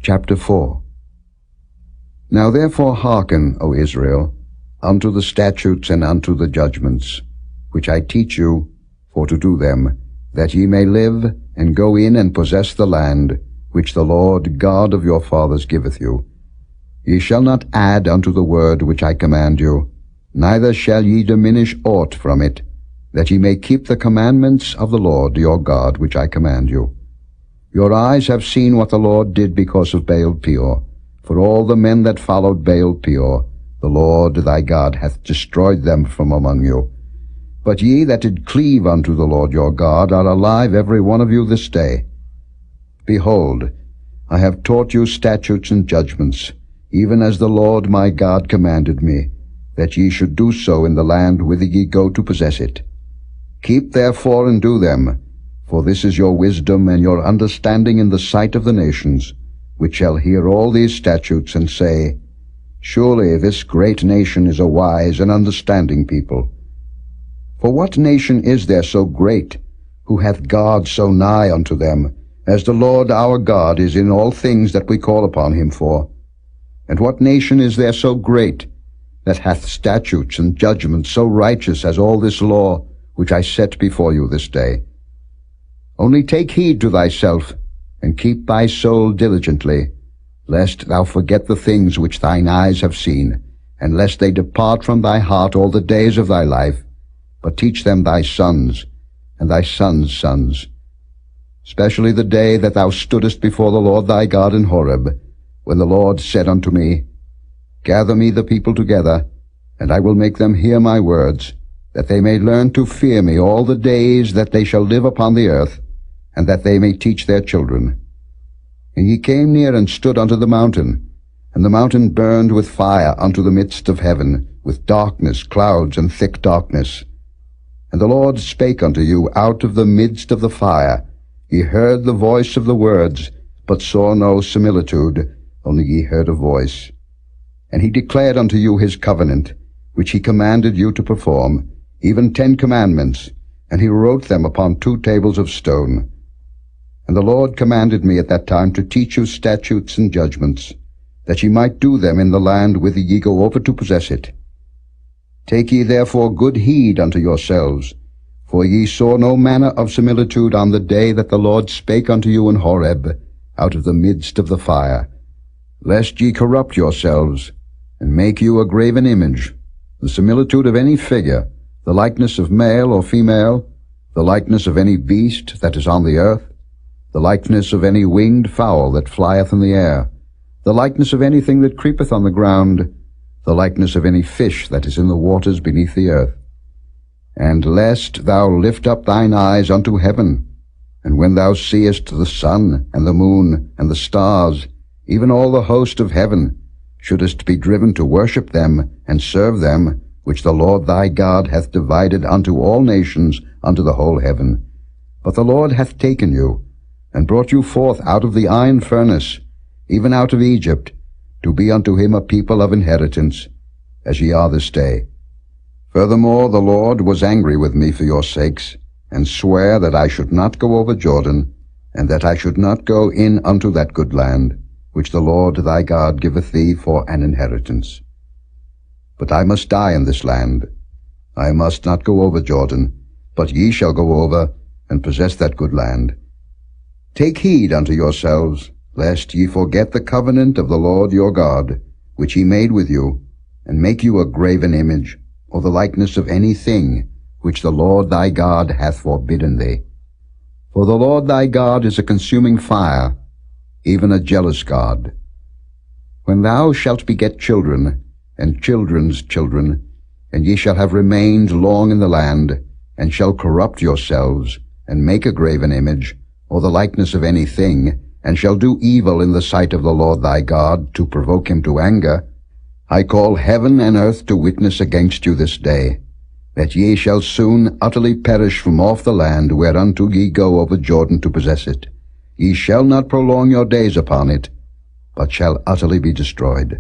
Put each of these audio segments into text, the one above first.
Chapter 4. Now therefore hearken, O Israel, unto the statutes and unto the judgments, which I teach you, for to do them, that ye may live, and go in and possess the land, which the Lord God of your fathers giveth you. Ye shall not add unto the word which I command you, neither shall ye diminish aught from it, that ye may keep the commandments of the Lord your God which I command you. Your eyes have seen what the Lord did because of Baal-peor. For all the men that followed Baal-peor, the Lord thy God hath destroyed them from among you. But ye that did cleave unto the Lord your God are alive every one of you this day. Behold, I have taught you statutes and judgments, even as the Lord my God commanded me, that ye should do so in the land whither ye go to possess it. Keep therefore and do them, for this is your wisdom and your understanding in the sight of the nations, which shall hear all these statutes and say, Surely this great nation is a wise and understanding people. For what nation is there so great, who hath God so nigh unto them, as the Lord our God is in all things that we call upon him for? And what nation is there so great, that hath statutes and judgments so righteous as all this law, which I set before you this day? Only take heed to thyself, and keep thy soul diligently, lest thou forget the things which thine eyes have seen, and lest they depart from thy heart all the days of thy life, but teach them thy sons, and thy sons' sons, especially the day that thou stoodest before the Lord thy God in Horeb, when the Lord said unto me, Gather me the people together, and I will make them hear my words, that they may learn to fear me all the days that they shall live upon the earth, and that they may teach their children. And ye came near and stood unto the mountain, and the mountain burned with fire unto the midst of heaven, with darkness, clouds, and thick darkness. And the Lord spake unto you out of the midst of the fire. Ye heard the voice of the words, but saw no similitude, only ye heard a voice. And he declared unto you his covenant, which he commanded you to perform, even 10 commandments, and he wrote them upon 2 tables of stone. And the Lord commanded me at that time to teach you statutes and judgments, that ye might do them in the land whither ye go over to possess it. Take ye therefore good heed unto yourselves, for ye saw no manner of similitude on the day that the Lord spake unto you in Horeb, out of the midst of the fire, lest ye corrupt yourselves, and make you a graven image, the similitude of any figure, the likeness of male or female, the likeness of any beast that is on the earth, the likeness of any winged fowl that flieth in the air, the likeness of anything that creepeth on the ground, the likeness of any fish that is in the waters beneath the earth. And lest thou lift up thine eyes unto heaven, and when thou seest the sun and the moon and the stars, even all the host of heaven, shouldest be driven to worship them and serve them, which the Lord thy God hath divided unto all nations unto the whole heaven. But the Lord hath taken you, and brought you forth out of the iron furnace, even out of Egypt, to be unto him a people of inheritance, as ye are this day. Furthermore the Lord was angry with me for your sakes, and sware that I should not go over Jordan, and that I should not go in unto that good land, which the Lord thy God giveth thee for an inheritance. But I must die in this land. I must not go over Jordan, but ye shall go over, and possess that good land. Take heed unto yourselves, lest ye forget the covenant of the Lord your God, which he made with you, and make you a graven image, or the likeness of any thing, which the Lord thy God hath forbidden thee. For the Lord thy God is a consuming fire, even a jealous God. When thou shalt beget children, and children's children, and ye shall have remained long in the land, and shall corrupt yourselves, and make a graven image, or the likeness of any thing, and shall do evil in the sight of the Lord thy God, to provoke him to anger, I call heaven and earth to witness against you this day, that ye shall soon utterly perish from off the land whereunto ye go over Jordan to possess it. Ye shall not prolong your days upon it, but shall utterly be destroyed.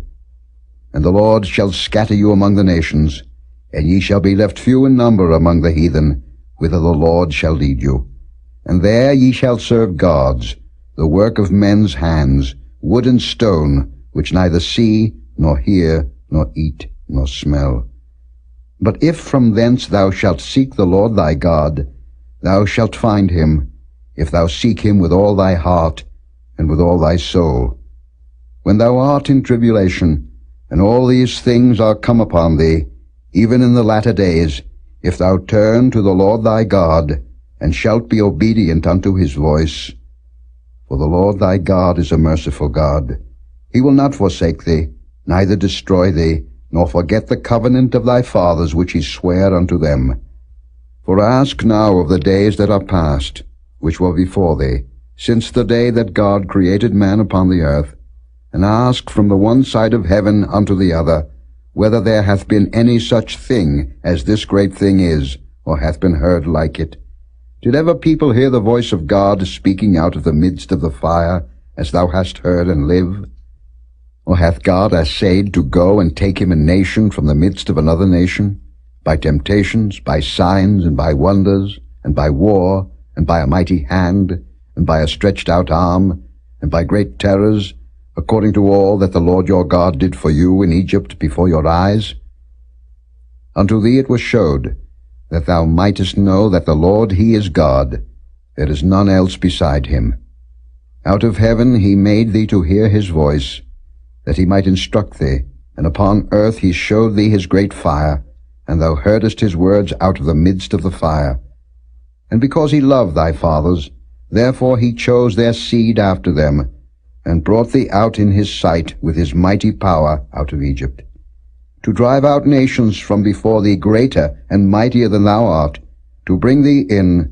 And the Lord shall scatter you among the nations, and ye shall be left few in number among the heathen, whither the Lord shall lead you. And there ye shall serve gods, the work of men's hands, wood and stone, which neither see, nor hear, nor eat, nor smell. But if from thence thou shalt seek the Lord thy God, thou shalt find him, if thou seek him with all thy heart and with all thy soul. When thou art in tribulation, and all these things are come upon thee, even in the latter days, if thou turn to the Lord thy God, and shalt be obedient unto his voice. For the Lord thy God is a merciful God. He will not forsake thee, neither destroy thee, nor forget the covenant of thy fathers which he sware unto them. For ask now of the days that are past, which were before thee, since the day that God created man upon the earth, and ask from the one side of heaven unto the other, whether there hath been any such thing as this great thing is, or hath been heard like it. Did ever people hear the voice of God speaking out of the midst of the fire, as thou hast heard, and live? Or hath God assayed to go and take him a nation from the midst of another nation, by temptations, by signs, and by wonders, and by war, and by a mighty hand, and by a stretched out arm, and by great terrors, according to all that the Lord your God did for you in Egypt before your eyes? Unto thee it was showed, that thou mightest know that the Lord he is God, there is none else beside him. Out of heaven he made thee to hear his voice, that he might instruct thee, and upon earth he showed thee his great fire, and thou heardest his words out of the midst of the fire. And because he loved thy fathers, therefore he chose their seed after them, and brought thee out in his sight with his mighty power out of Egypt, to drive out nations from before thee greater and mightier than thou art, to bring thee in,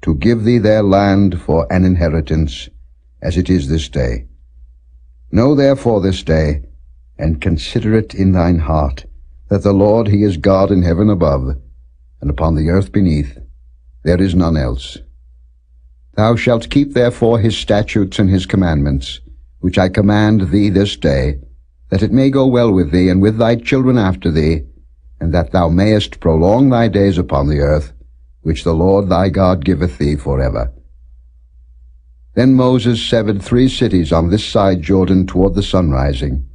to give thee their land for an inheritance, as it is this day. Know therefore this day, and consider it in thine heart, that the Lord he is God in heaven above, and upon the earth beneath. There is none else. Thou shalt keep therefore his statutes and his commandments, which I command thee this day, that it may go well with thee and with thy children after thee, and that thou mayest prolong thy days upon the earth, which the Lord thy God giveth thee forever. Then Moses severed 3 cities on this side Jordan toward the sunrising,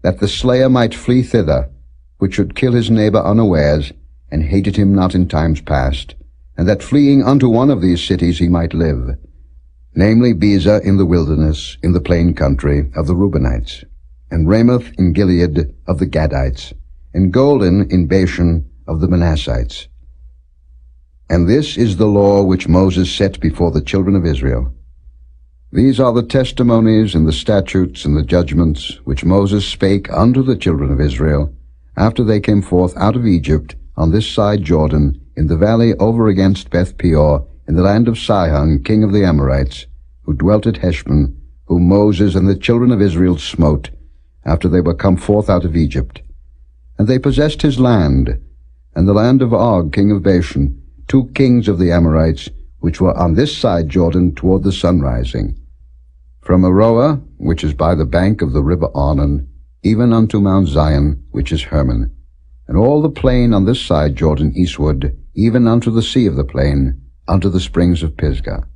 that the slayer might flee thither, which should kill his neighbor unawares, and hated him not in times past, and that fleeing unto one of these cities he might live, namely Bezer in the wilderness, in the plain country of the Reubenites, and Ramoth in Gilead of the Gadites, and Golan in Bashan of the Manassites. And this is the law which Moses set before the children of Israel. These are the testimonies and the statutes and the judgments which Moses spake unto the children of Israel, after they came forth out of Egypt on this side Jordan, in the valley over against Beth Peor, in the land of Sihon, king of the Amorites, who dwelt at Heshbon, whom Moses and the children of Israel smote, after they were come forth out of Egypt. And they possessed his land, and the land of Og, king of Bashan, 2 kings of the Amorites, which were on this side Jordan toward the sunrising, from Aroah, which is by the bank of the river Arnon, even unto Mount Zion, which is Hermon, and all the plain on this side Jordan eastward, even unto the sea of the plain, unto the springs of Pisgah.